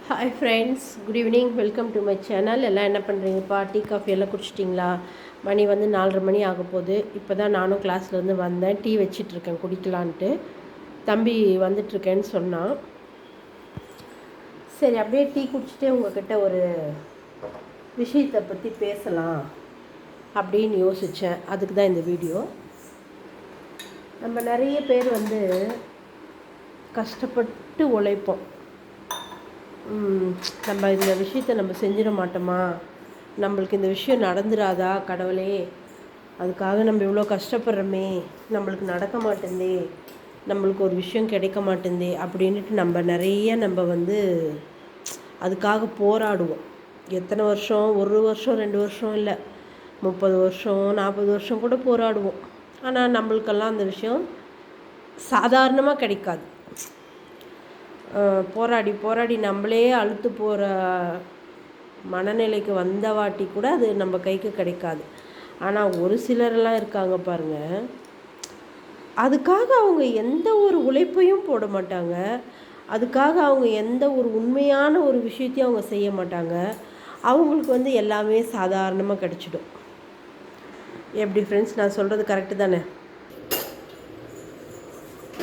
Hi friends, good evening. Welcome to my channel. எல்லாம் என்ன பண்ணுறீங்கப்பா? Tea coffee எல்லாம் குடிச்சிட்டிங்களா? மணி வந்து 4:30 மணி ஆக போகுது. இப்போ தான் நானும் கிளாஸ்லேருந்து வந்தேன். டீ வச்சிட்ருக்கேன் குடிக்கலான்ட்டு. தம்பி வந்துட்டுருக்கேன்னு சொன்னான். சரி, அப்படியே டீ குடிச்சிட்டே உங்ககிட்ட ஒரு விஷயத்தை பற்றி பேசலாம் அப்படின்னு யோசித்தேன். அதுக்கு தான் இந்த வீடியோ. நம்ம நிறைய பேர் வந்து கஷ்டப்பட்டு உழைப்போம். நம்ம இந்த விஷயத்தை நம்ம செஞ்சிட மாட்டோமா, நம்மளுக்கு இந்த விஷயம் நடந்துடாதா கடவுளே, அதுக்காக நம்ம இவ்வளோ கஷ்டப்படுறோமே, நம்மளுக்கு நடக்க மாட்டேந்தே, நம்மளுக்கு ஒரு விஷயம் கிடைக்க மாட்டேந்தே அப்படின்ட்டு நம்ம வந்து அதுக்காக போராடுவோம். எத்தனை வருஷம்? 1 வருஷம் 2 வருஷம் இல்லை, 30 வருஷம் 40 வருஷம் கூட போராடுவோம். ஆனால் நம்மளுக்கெல்லாம் அந்த விஷயம் சாதாரணமாக கிடைக்காது. போராடி போராடி நம்மளே அழுத்து போகிற மனநிலைக்கு வந்த வாட்டி கூட அது நம்ம கைக்கு கிடைக்காது. ஆனால் ஒரு சிலரெல்லாம் இருக்காங்க பாருங்கள், அதுக்காக அவங்க எந்த ஒரு உழைப்பையும் போட மாட்டாங்க. அதுக்காக அவங்க எந்த ஒரு உண்மையான ஒரு விஷயத்தையும் அவங்க செய்ய மாட்டாங்க. அவங்களுக்கு வந்து எல்லாமே சாதாரணமாக கிடச்சிடும். எப்படி ஃப்ரெண்ட்ஸ், நான் சொல்கிறது கரெக்டு தானே?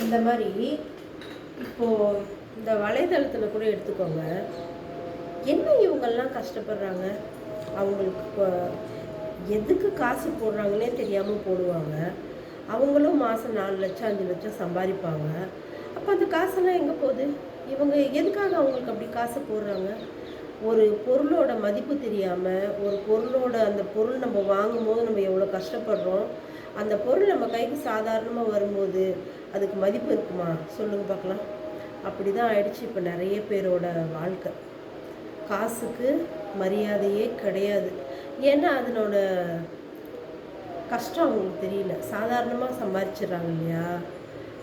இந்த மாதிரி இப்போது இந்த வலைதளத்தில் கூட எடுத்துக்கோங்க. என்ன இவங்கெல்லாம் கஷ்டப்படுறாங்க? அவங்களுக்கு இப்போ எதுக்கு காசு போடுறாங்கன்னே தெரியாமல் போடுவாங்க. அவங்களும் மாதம் 4 லட்சம் 5 லட்சம் சம்பாதிப்பாங்க. அப்போ அந்த காசெல்லாம் எங்கே போகுது? இவங்க எதுக்காக அவங்களுக்கு அப்படி காசு போடுறாங்க? ஒரு பொருளோட மதிப்பு தெரியாமல், ஒரு பொருளோட அந்த பொருள் நம்ம வாங்கும்போது நம்ம எவ்வளோ கஷ்டப்படுறோம், அந்த பொருள் நம்ம கைக்கு சாதாரணமாக வரும்போது அதுக்கு மதிப்பு இருக்குமா? சொல்லுங்கள் பார்க்கலாம். அப்படி தான் ஆயிடுச்சு இப்போ நிறைய பேரோட வாழ்க்கை. காசுக்கு மரியாதையே கிடையாது. ஏன்னா அதனோட கஷ்டம் அவங்களுக்கு தெரியல. சாதாரணமாக சம்பாதிச்சிடுறாங்க இல்லையா,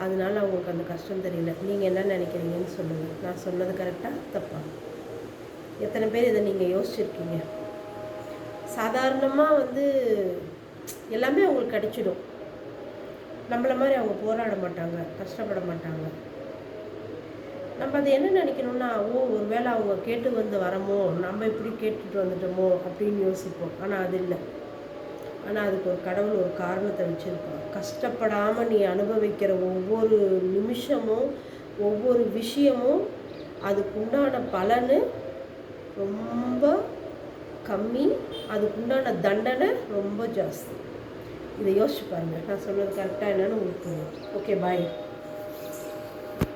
அதனால அவங்களுக்கு அந்த கஷ்டம் தெரியல. நீங்கள் என்ன நினைக்கிறீங்கன்னு சொல்லுங்கள். நான் சொன்னது கரெக்டாக தப்பா? எத்தனை பேர் இதை நீங்கள் யோசிச்சுருக்கீங்க? சாதாரணமாக வந்து எல்லாமே அவங்களுக்கு கிடைச்சிடும். நம்மளை மாதிரி அவங்க போராட மாட்டாங்க, கஷ்டப்பட மாட்டாங்க. நம்ம அதை என்ன நினைக்கணும்னா, ஒரு வேளை அவங்க கேட்டு வந்து வரமோ, நம்ம இப்படி கேட்டுட்டு வந்துட்டோமோ அப்படின்னு யோசிப்போம். ஆனால் அது இல்லை. ஆனால் அதுக்கு ஒரு கடவுள் ஒரு காரணத்தை வச்சுருப்பான். கஷ்டப்படாமல் நீ அனுபவிக்கிற ஒவ்வொரு நிமிஷமும், ஒவ்வொரு விஷயமும், அதுக்குண்டான பலன் ரொம்ப கம்மி, அதுக்குண்டான தண்டனை ரொம்ப ஜாஸ்தி. இதை யோசிச்சு பாருங்கள். நான் சொன்னது கரெக்டாக என்னன்னு உங்களுக்கு புரியும். ஓகே, பாய்.